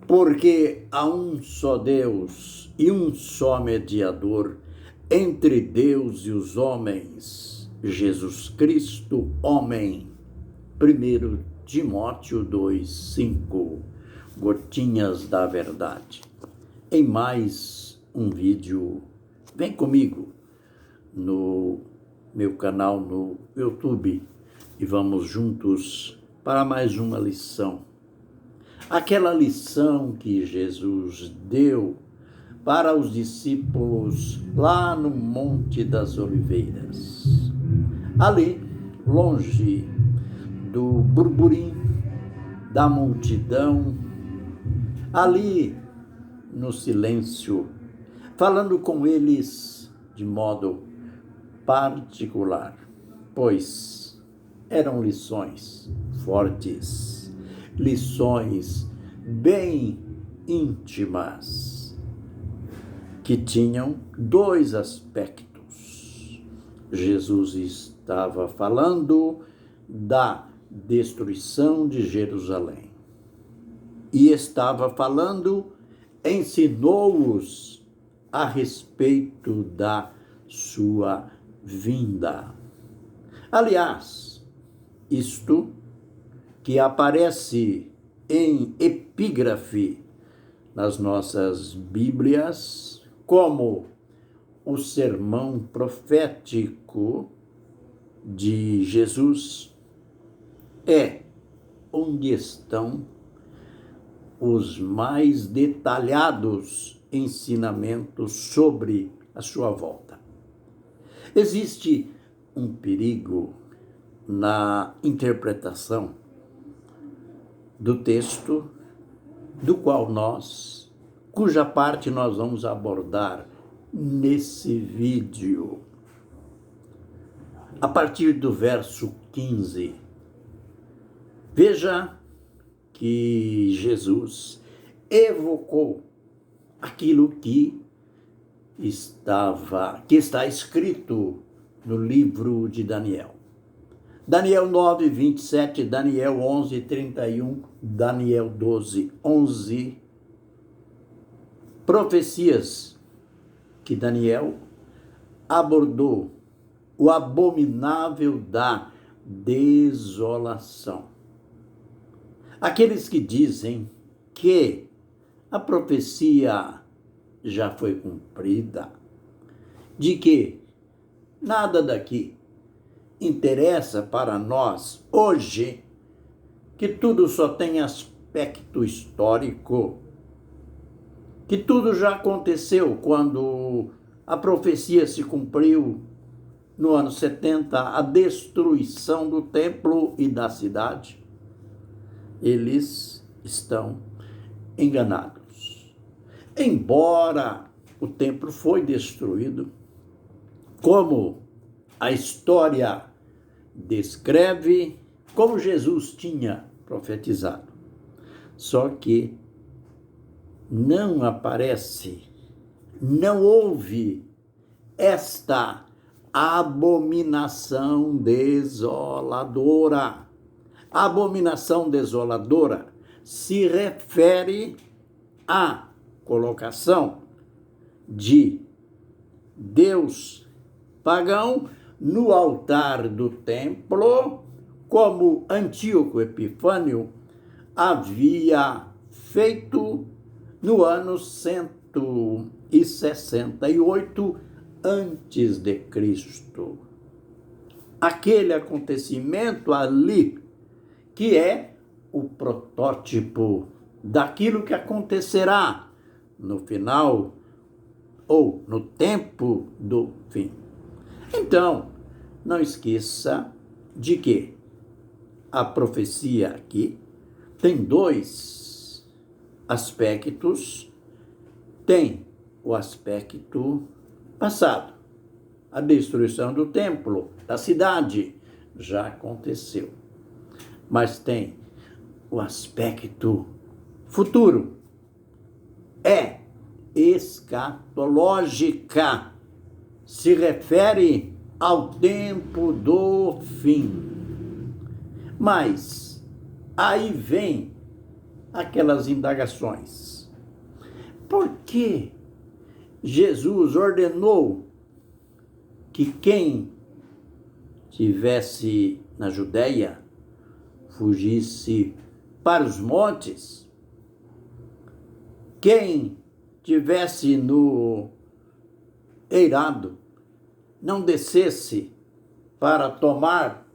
Porque há um só Deus e um só mediador entre Deus e os homens, Jesus Cristo, homem. 1 Timóteo 2:5, Gotinhas da Verdade. Em mais um vídeo, vem comigo no meu canal no YouTube e vamos juntos para mais uma lição. Aquela lição que Jesus deu para os discípulos lá no Monte das Oliveiras. Ali, longe do burburinho da multidão, ali no silêncio, falando com eles de modo particular, pois eram lições fortes, lições bem íntimas, que tinham dois aspectos. Jesus estava falando da destruição de Jerusalém e estava falando, ensinou-os a respeito da sua vinda. Aliás, isto que aparece em epígrafe nas nossas Bíblias como o sermão profético de Jesus, é onde estão os mais detalhados ensinamentos sobre a sua volta. Existe um perigo na interpretação do texto, cuja parte nós vamos abordar nesse vídeo. A partir do verso 15, veja que Jesus evocou aquilo que está escrito no livro de Daniel. Daniel 9:27, Daniel 11:31, Daniel 12:11. Profecias que Daniel abordou, o abominável da desolação. Aqueles que dizem que a profecia já foi cumprida, de que nada daqui interessa para nós hoje, que tudo só tem aspecto histórico, que tudo já aconteceu quando a profecia se cumpriu no ano 70, a destruição do templo e da cidade. Eles estão enganados. Embora o templo foi destruído, como a história descreve, como Jesus tinha profetizado. Só que não aparece, não houve esta abominação desoladora. A abominação desoladora se refere à colocação de Deus pagão no altar do templo, como Antíoco Epifânio havia feito no ano 168 antes de Cristo. Aquele acontecimento ali, que é o protótipo daquilo que acontecerá no final ou no tempo do fim. Então, não esqueça de que a profecia aqui tem dois aspectos. Tem o aspecto passado, a destruição do templo, da cidade, já aconteceu. Mas tem o aspecto futuro, é escatológica, se refere ao tempo do fim. Mas aí vem aquelas indagações. Por que Jesus ordenou que quem estivesse na Judéia fugisse para os montes? Quem estivesse no eirado não descesse para tomar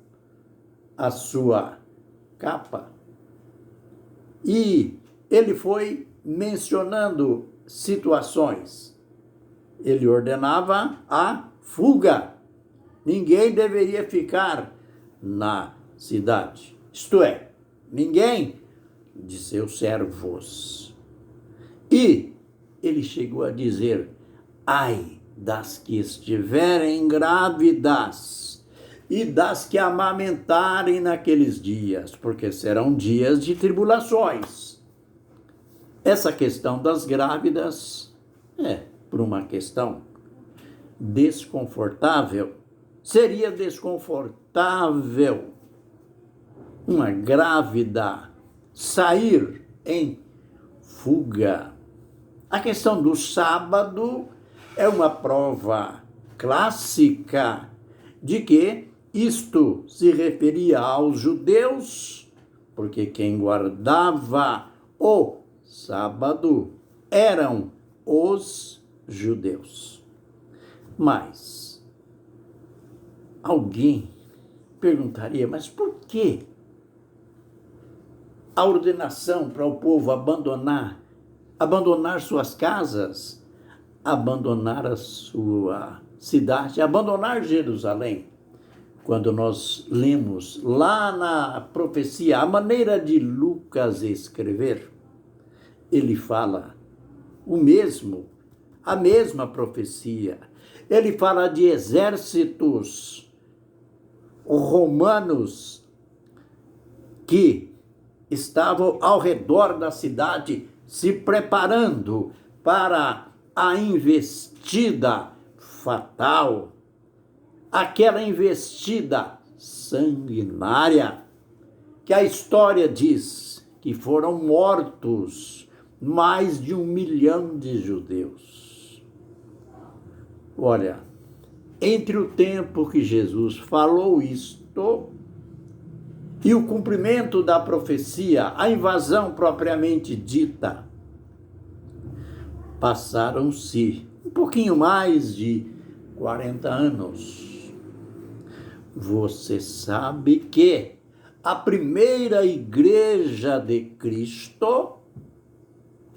a sua capa? E ele foi mencionando situações. Ele ordenava a fuga. Ninguém deveria ficar na cidade. Isto é, ninguém de seus servos. E ele chegou a dizer: ai das que estiverem grávidas e das que amamentarem naqueles dias, porque serão dias de tribulações. Essa questão das grávidas por uma questão desconfortável. Seria desconfortável uma grávida sair em fuga. A questão do sábado é uma prova clássica de que isto se referia aos judeus, porque quem guardava o sábado eram os judeus. Mas alguém perguntaria, mas por que a ordenação para o povo abandonar suas casas, abandonar a sua cidade, abandonar Jerusalém? Quando nós lemos lá na profecia, a maneira de Lucas escrever, ele fala a mesma profecia. Ele fala de exércitos romanos que estavam ao redor da cidade se preparando para a investida fatal, aquela investida sanguinária, que a história diz que foram mortos mais de 1 milhão de judeus. Olha, entre o tempo que Jesus falou isto e o cumprimento da profecia, a invasão propriamente dita, passaram-se um pouquinho mais de 40 anos. Você sabe que a primeira igreja de Cristo,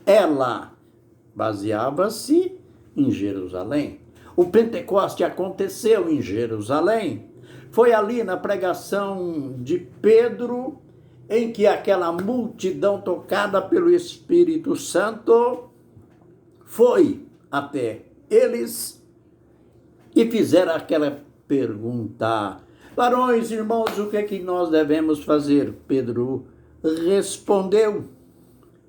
ela baseava-se em Jerusalém. O Pentecoste aconteceu em Jerusalém. Foi ali na pregação de Pedro, em que aquela multidão tocada pelo Espírito Santo foi até eles e fizeram aquela pergunta: varões, irmãos, o que é que nós devemos fazer? Pedro respondeu: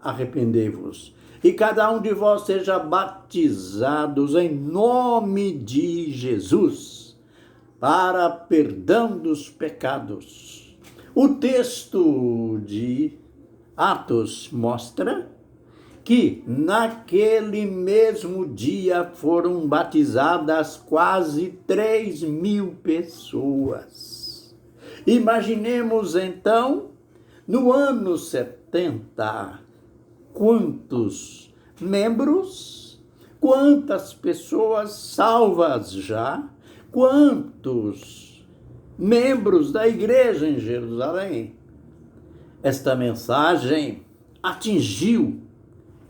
arrependei-vos, e cada um de vós seja batizados em nome de Jesus, para perdão dos pecados. O texto de Atos mostra que naquele mesmo dia foram batizadas quase 3.000 pessoas. Imaginemos então, no ano 70, quantos membros, quantas pessoas salvas já, quantos membros da igreja em Jerusalém. Esta mensagem atingiu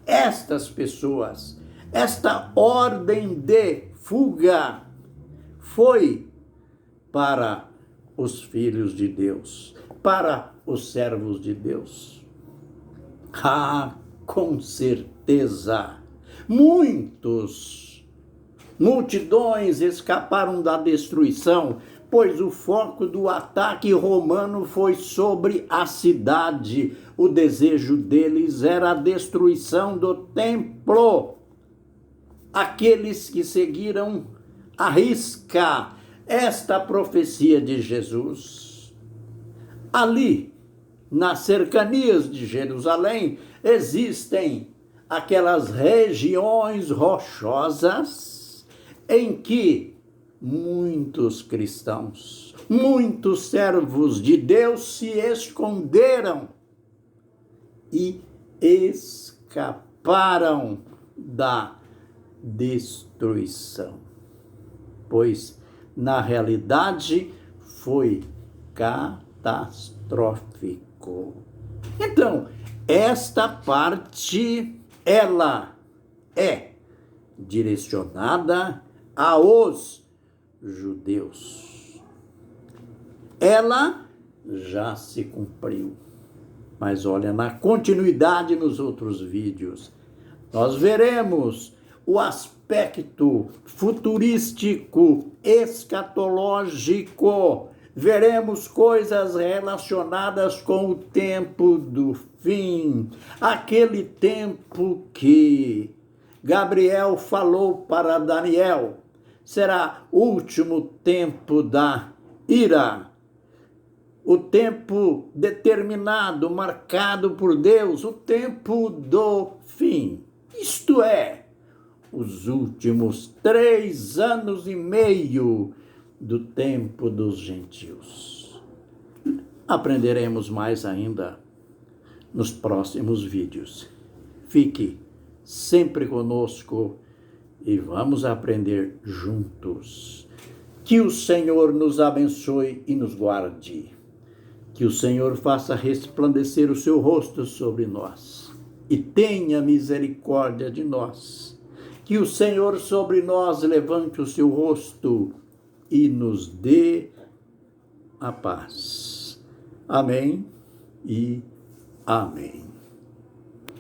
estas pessoas. Esta ordem de fuga foi para os filhos de Deus, para os servos de Deus. Com certeza, multidões escaparam da destruição, pois o foco do ataque romano foi sobre a cidade. O desejo deles era a destruição do templo. Aqueles que seguiram à risca esta profecia de Jesus, ali, nas cercanias de Jerusalém, existem aquelas regiões rochosas em que muitos cristãos, muitos servos de Deus se esconderam e escaparam da destruição, pois na realidade foi catastrófico. Então, esta parte, ela é direcionada aos judeus. Ela já se cumpriu. Mas olha, na continuidade nos outros vídeos, nós veremos o aspecto futurístico, escatológico. Veremos coisas relacionadas com o tempo do fim, aquele tempo que Gabriel falou para Daniel, será o último tempo da ira, o tempo determinado, marcado por Deus, o tempo do fim. Isto é, os últimos 3 anos e meio do tempo dos gentios. Aprenderemos mais ainda nos próximos vídeos. Fique sempre conosco e vamos aprender juntos. Que o Senhor nos abençoe e nos guarde. Que o Senhor faça resplandecer o seu rosto sobre nós e tenha misericórdia de nós. Que o Senhor sobre nós levante o seu rosto e nos dê a paz. Amém e amém.